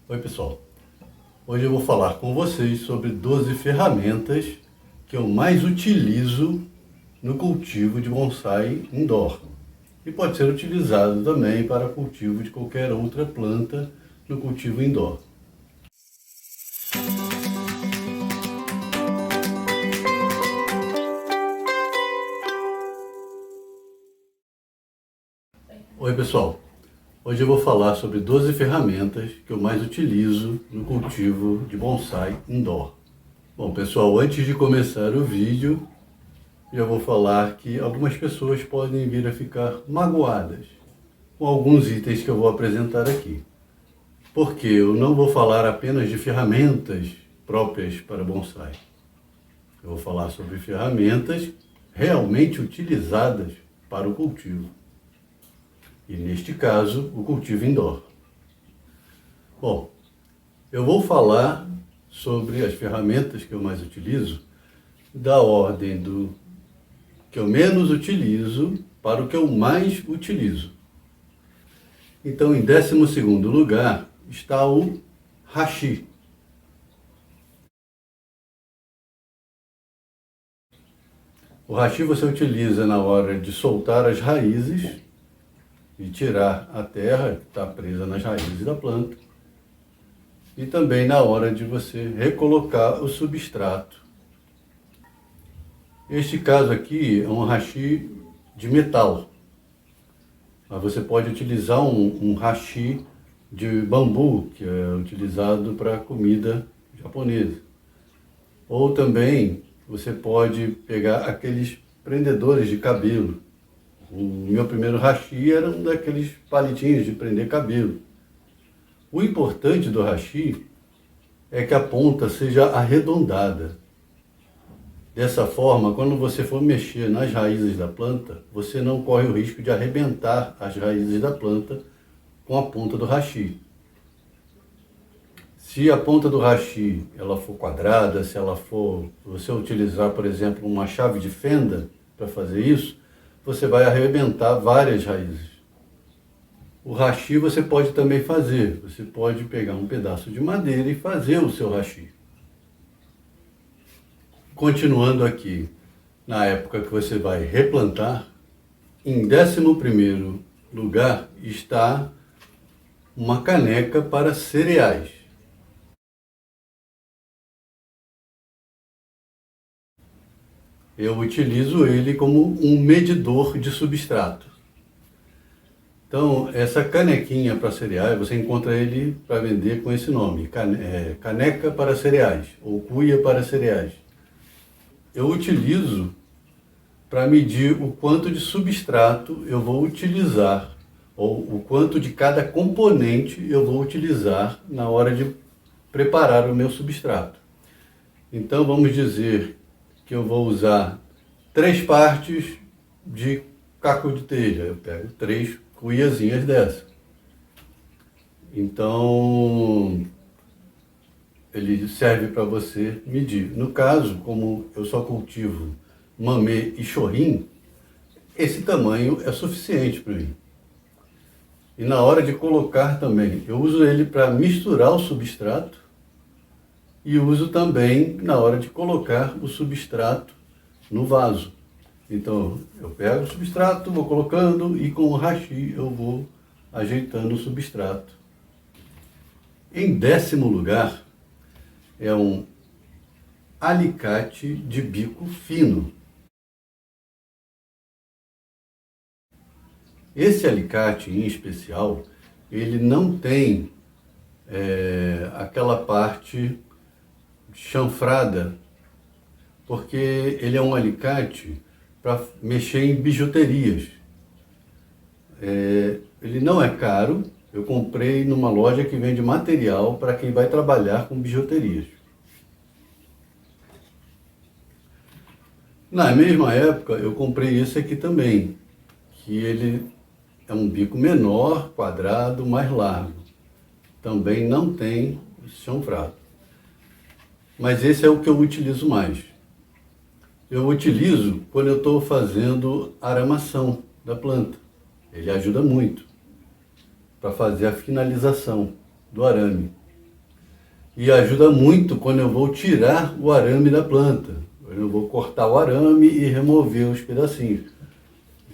Oi pessoal, hoje eu vou falar com vocês sobre 12 ferramentas que eu mais utilizo no cultivo de bonsai indoor. E pode ser utilizado também para cultivo de qualquer outra planta no cultivo indoor. Oi pessoal, hoje eu vou falar sobre 12 ferramentas que eu mais utilizo no cultivo de bonsai indoor. Bom pessoal, antes de começar o vídeo, eu vou falar que algumas pessoas podem vir a ficar magoadas com alguns itens que eu vou apresentar aqui. Porque eu não vou falar apenas de ferramentas próprias para bonsai. Eu vou falar sobre ferramentas realmente utilizadas para o cultivo. E neste caso, o cultivo indoor. Bom, eu vou falar sobre as ferramentas que eu mais utilizo, da ordem do que eu menos utilizo para o que eu mais utilizo. Então, em 12º lugar está o hashi. O hashi você utiliza na hora de soltar as raízes e tirar a terra que está presa nas raízes da planta. E também na hora de você recolocar o substrato. Este caso aqui é um hashi de metal. Mas você pode utilizar um hashi de bambu, que é utilizado para comida japonesa. Ou também você pode pegar aqueles prendedores de cabelo. O meu primeiro hashi era um daqueles palitinhos de prender cabelo. O importante do hashi é que a ponta seja arredondada. Dessa forma, quando você for mexer nas raízes da planta, você não corre o risco de arrebentar as raízes da planta com a ponta do hashi. Se a ponta do hashi ela for quadrada, se você utilizar, por exemplo, uma chave de fenda para fazer isso, você vai arrebentar várias raízes. O hashi você pode também fazer. Você pode pegar um pedaço de madeira e fazer o seu hashi. Continuando aqui, na época que você vai replantar, em 11º lugar está uma caneca para cereais. Eu utilizo ele como um medidor de substrato. Então, essa canequinha para cereais, você encontra ele para vender com esse nome, caneca para cereais, ou cuia para cereais. Eu utilizo para medir o quanto de substrato eu vou utilizar, ou o quanto de cada componente eu vou utilizar na hora de preparar o meu substrato. Então, vamos dizer que eu vou usar 3 partes de caco de telha. Eu pego 3 cuiazinhas dessa. Então, ele serve para você medir. No caso, como eu só cultivo mamê e chorim, esse tamanho é suficiente para mim. E na hora de colocar também, eu uso ele para misturar o substrato e uso também na hora de colocar o substrato no vaso. Então, eu pego o substrato, vou colocando e com o hashi eu vou ajeitando o substrato. Em 10º lugar, é um alicate de bico fino. Esse alicate em especial, ele não tem aquela parte chanfrada, porque ele é um alicate para mexer em bijuterias. Ele não é caro, eu comprei numa loja que vende material para quem vai trabalhar com bijuterias. Na mesma época eu comprei esse aqui também, que ele é um bico menor, quadrado, mais largo. Também não tem chanfrado. Mas esse é o que eu utilizo mais. Eu utilizo quando eu estou fazendo aramação da planta. Ele ajuda muito para fazer a finalização do arame. e ajuda muito quando eu vou tirar o arame da planta. Eu vou cortar o arame e remover os pedacinhos.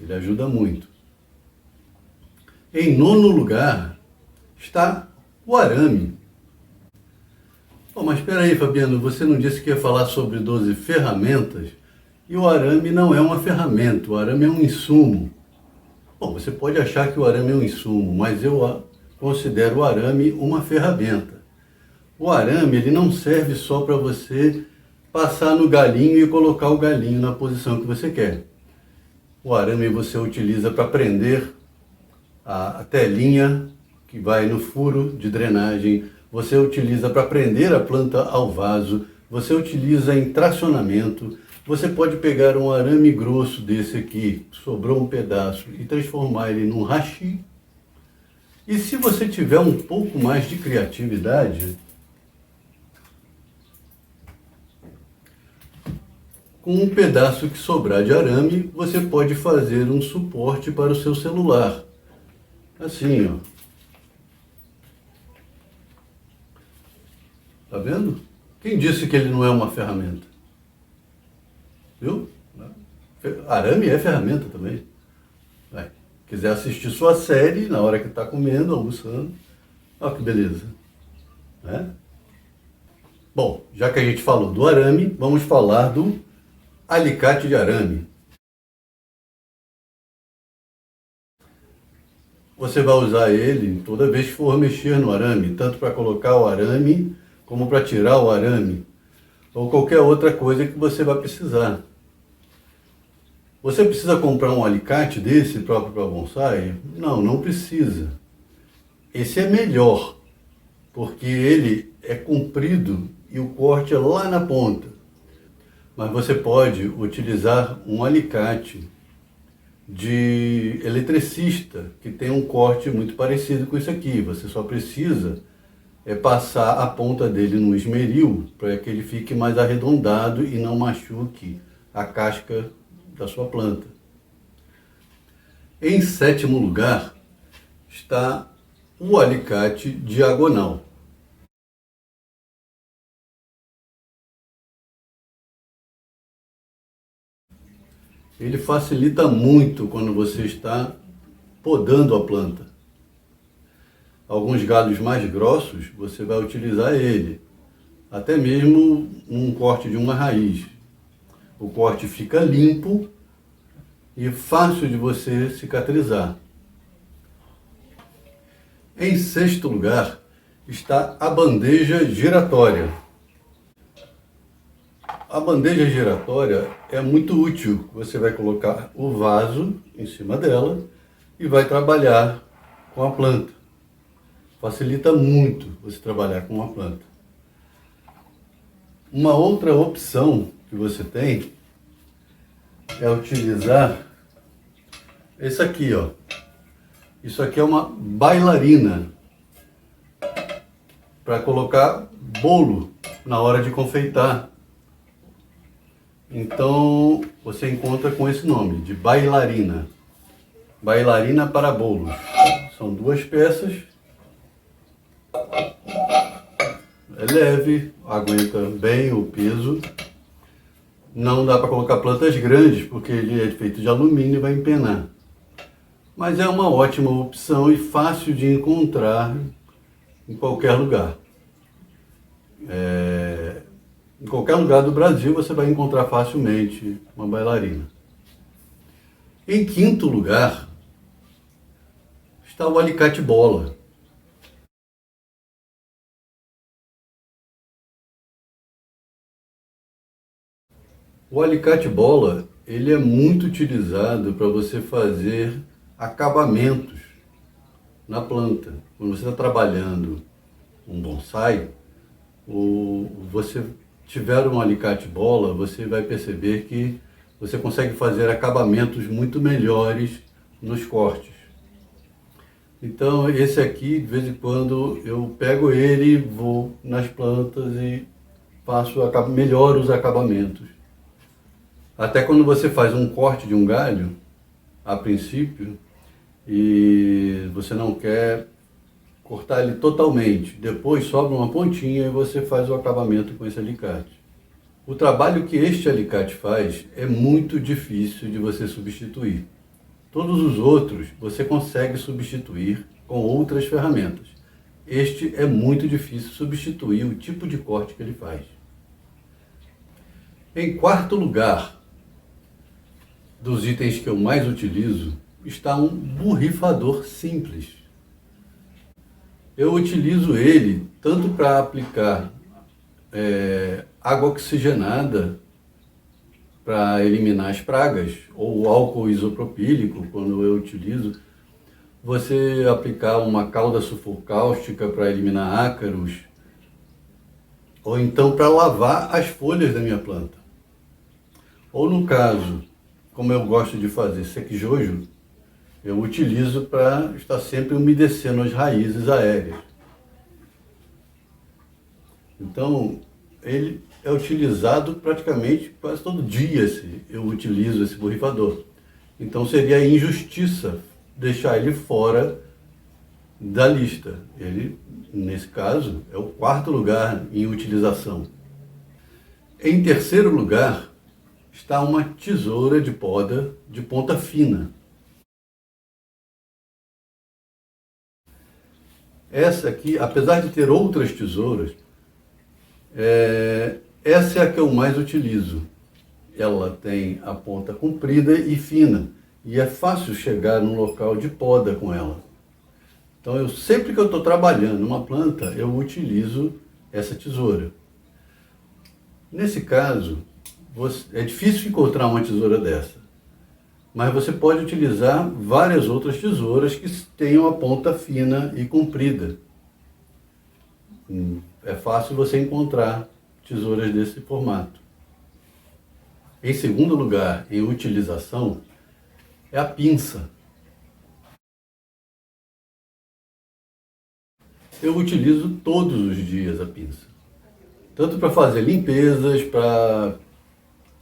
Ele ajuda muito. Em nono lugar está o arame. Oh, mas espera aí, Fabiano, você não disse que ia falar sobre 12 ferramentas? E o arame não é uma ferramenta, o arame é um insumo. Bom, você pode achar que o arame é um insumo, mas eu considero o arame uma ferramenta. O arame, ele não serve só para você passar no galinho e colocar o galinho na posição que você quer. O arame você utiliza para prender a telinha que vai no furo de drenagem, você utiliza para prender a planta ao vaso, você utiliza em tracionamento, você pode pegar um arame grosso desse aqui, sobrou um pedaço, e transformar ele num hashi. E se você tiver um pouco mais de criatividade, com um pedaço que sobrar de arame, você pode fazer um suporte para o seu celular. Assim, ó. Tá vendo? Quem disse que ele não é uma ferramenta? Viu? Arame é ferramenta também. Vai. Quiser assistir sua série na hora que está comendo, almoçando. Olha que beleza. Né? Bom, já que a gente falou do arame, vamos falar do alicate de arame. Você vai usar ele toda vez que for mexer no arame, tanto para colocar o arame, como para tirar o arame, ou qualquer outra coisa que você vai precisar. Você precisa comprar um alicate desse próprio para bonsai? Não, não precisa. Esse é melhor, porque ele é comprido e o corte é lá na ponta. Mas você pode utilizar um alicate de eletricista, que tem um corte muito parecido com isso aqui. Você só precisa passar a ponta dele no esmeril para que ele fique mais arredondado e não machuque a casca da sua planta. Em sétimo lugar está o alicate diagonal. Ele facilita muito quando você está podando a planta. Alguns galhos mais grossos, você vai utilizar ele, até mesmo um corte de uma raiz. O corte fica limpo e fácil de você cicatrizar. Em sexto lugar está a bandeja giratória. A bandeja giratória é muito útil. Você vai colocar o vaso em cima dela e vai trabalhar com a planta. Facilita muito você trabalhar com uma planta. Uma outra opção que você tem é utilizar esse aqui, ó. Isso aqui é uma bailarina para colocar bolo na hora de confeitar. Então você encontra com esse nome de bailarina. Bailarina para bolos. São duas peças. É leve, aguenta bem o peso. Não dá para colocar plantas grandes porque ele é feito de alumínio e vai empenar. Mas é uma ótima opção e fácil de encontrar em qualquer lugar. Em qualquer lugar do Brasil você vai encontrar facilmente uma bailarina. Em quinto lugar está o alicate bola. O alicate bola, ele é muito utilizado para você fazer acabamentos na planta. Quando você está trabalhando um bonsai, você tiver um alicate bola, você vai perceber que você consegue fazer acabamentos muito melhores nos cortes. Então esse aqui, de vez em quando, eu pego ele, vou nas plantas e melhoro os acabamentos. Até quando você faz um corte de um galho, a princípio, e você não quer cortar ele totalmente. Depois sobra uma pontinha e você faz o acabamento com esse alicate. O trabalho que este alicate faz é muito difícil de você substituir. Todos os outros você consegue substituir com outras ferramentas. Este é muito difícil substituir o tipo de corte que ele faz. Em quarto lugar, dos itens que eu mais utilizo, está um borrifador simples. Eu utilizo ele tanto para aplicar água oxigenada para eliminar as pragas, ou álcool isopropílico, quando eu utilizo. Você aplicar uma calda sulfocáustica para eliminar ácaros, ou então para lavar as folhas da minha planta. Ou no caso, como eu gosto de fazer sequejojo, eu utilizo para estar sempre umedecendo as raízes aéreas. Então, ele é utilizado praticamente quase todo dia, eu utilizo esse borrifador. Então seria injustiça deixar ele fora da lista. Ele, nesse caso, é o quarto lugar em utilização. Em terceiro lugar, está uma tesoura de poda de ponta fina. Essa aqui, apesar de ter outras tesouras, essa é a que eu mais utilizo. Ela tem a ponta comprida e fina, e é fácil chegar num local de poda com ela. Então, sempre que eu estou trabalhando uma planta, eu utilizo essa tesoura. Nesse caso, é difícil encontrar uma tesoura dessa, mas você pode utilizar várias outras tesouras que tenham a ponta fina e comprida. É fácil você encontrar tesouras desse formato. Em segundo lugar, em utilização, é a pinça. Eu utilizo todos os dias a pinça. Tanto para fazer limpezas, para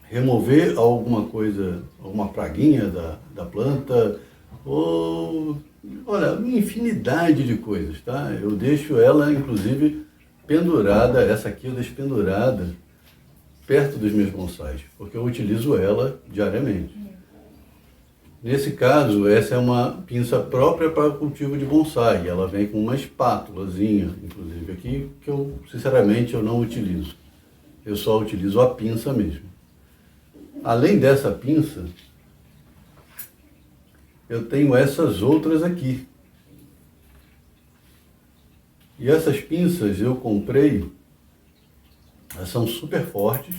remover alguma coisa, alguma praguinha da planta, ou, olha, uma infinidade de coisas, tá? Eu deixo ela, inclusive, pendurada, essa aqui eu deixo pendurada perto dos meus bonsais, porque eu utilizo ela diariamente. Nesse caso, essa é uma pinça própria para cultivo de bonsai. Ela vem com uma espátulazinha, inclusive aqui, que eu, sinceramente, eu não utilizo. Eu só utilizo a pinça mesmo. Além dessa pinça, eu tenho essas outras aqui. E essas pinças eu comprei, elas são super fortes,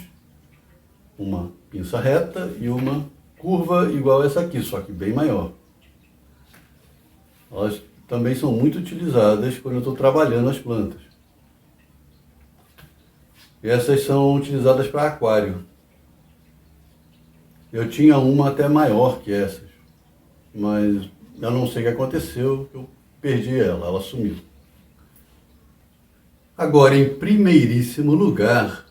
uma pinça reta e uma curva igual essa aqui, só que bem maior. Elas também são muito utilizadas quando eu estou trabalhando as plantas. E essas são utilizadas para aquário. Eu tinha uma até maior que essas, mas eu não sei o que aconteceu, eu perdi ela, ela sumiu. Agora, em primeiríssimo lugar,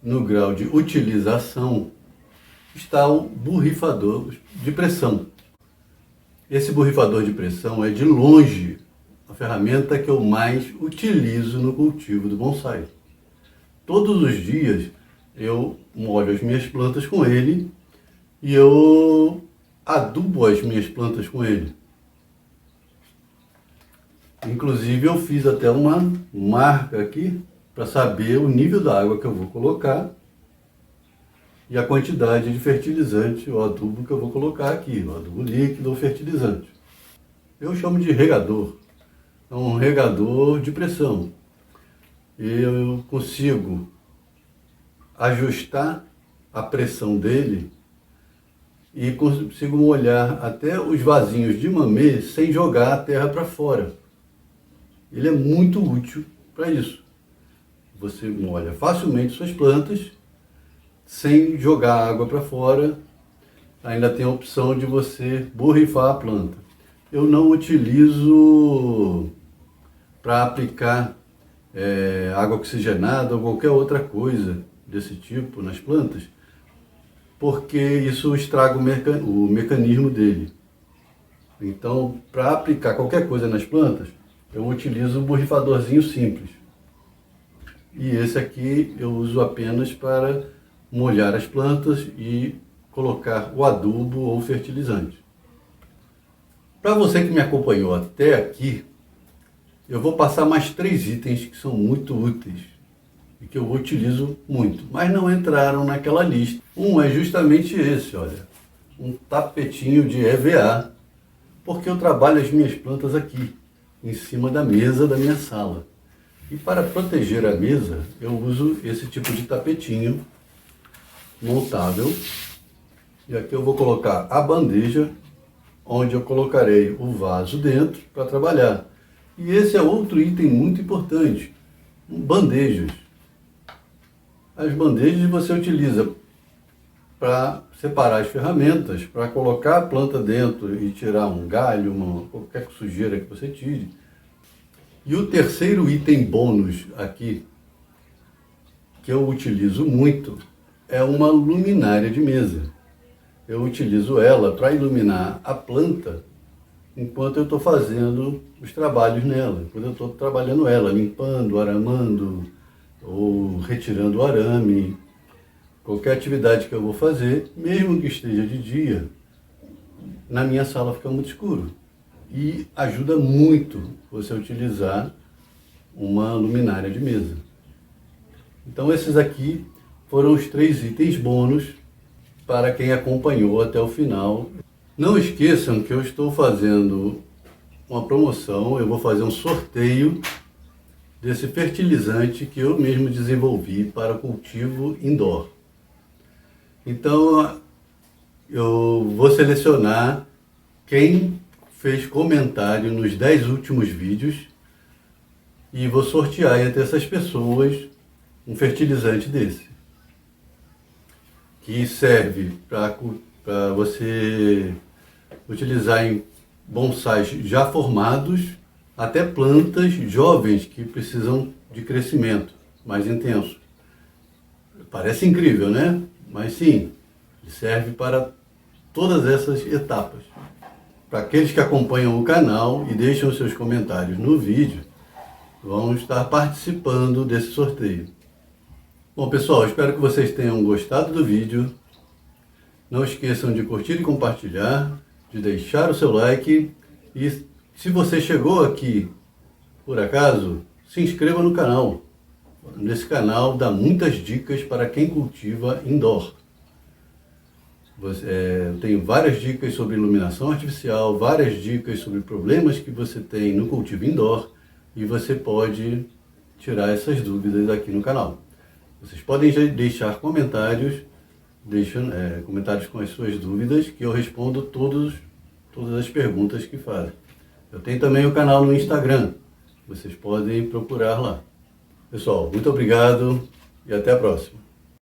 no grau de utilização, está o borrifador de pressão. Esse borrifador de pressão é, de longe, a ferramenta que eu mais utilizo no cultivo do bonsai. Todos os dias eu molho as minhas plantas com ele e eu adubo as minhas plantas com ele. Inclusive eu fiz até uma marca aqui para saber o nível da água que eu vou colocar e a quantidade de fertilizante, o adubo que eu vou colocar aqui, o adubo líquido ou fertilizante. Eu chamo de regador, é um regador de pressão. Eu consigo ajustar a pressão dele e consigo molhar até os vasinhos de mamê sem jogar a terra para fora. Ele é muito útil para isso. Você molha facilmente suas plantas sem jogar água para fora. Ainda tem a opção de você borrifar a planta. Eu não utilizo para aplicar água oxigenada ou qualquer outra coisa desse tipo nas plantas, porque isso estraga o mecanismo dele. Então, para aplicar qualquer coisa nas plantas, eu utilizo um borrifadorzinho simples. E esse aqui eu uso apenas para molhar as plantas e colocar o adubo ou fertilizante. Para você que me acompanhou até aqui, eu vou passar mais 3 itens que são muito úteis e que eu utilizo muito, mas não entraram naquela lista. Um é justamente esse, olha, um tapetinho de EVA, porque eu trabalho as minhas plantas aqui, em cima da mesa da minha sala. E para proteger a mesa, eu uso esse tipo de tapetinho montável. E aqui eu vou colocar a bandeja, onde eu colocarei o vaso dentro para trabalhar. E esse é outro item muito importante, bandejas. As bandejas você utiliza para separar as ferramentas, para colocar a planta dentro e tirar um galho, qualquer sujeira que você tire. E o terceiro item bônus aqui, que eu utilizo muito, é uma luminária de mesa. Eu utilizo ela para iluminar a planta enquanto eu estou fazendo os trabalhos nela, enquanto eu estou trabalhando ela, limpando, aramando ou retirando o arame. Qualquer atividade que eu vou fazer, mesmo que esteja de dia, na minha sala fica muito escuro. E ajuda muito você utilizar uma luminária de mesa. Então esses aqui foram os 3 itens bônus para quem acompanhou até o final. Não esqueçam que eu estou fazendo uma promoção, eu vou fazer um sorteio desse fertilizante que eu mesmo desenvolvi para cultivo indoor. Então eu vou selecionar quem fez comentário nos 10 últimos vídeos e vou sortear entre essas pessoas um fertilizante desse, que serve para você utilizar em bonsais já formados, até plantas jovens que precisam de crescimento mais intenso. Parece incrível, né? Mas sim, serve para todas essas etapas. Para aqueles que acompanham o canal e deixam seus comentários no vídeo, vão estar participando desse sorteio. Bom, pessoal, espero que vocês tenham gostado do vídeo. Não esqueçam de curtir e compartilhar, de deixar o seu like. E se você chegou aqui, por acaso, se inscreva no canal. Nesse canal dá muitas dicas para quem cultiva indoor. Eu tenho várias dicas sobre iluminação artificial, várias dicas sobre problemas que você tem no cultivo indoor e você pode tirar essas dúvidas aqui no canal. Vocês podem deixar comentários, comentários com as suas dúvidas, que eu respondo todas as perguntas que fazem. Eu tenho também o canal no Instagram, vocês podem procurar lá. Pessoal, muito obrigado e até a próxima.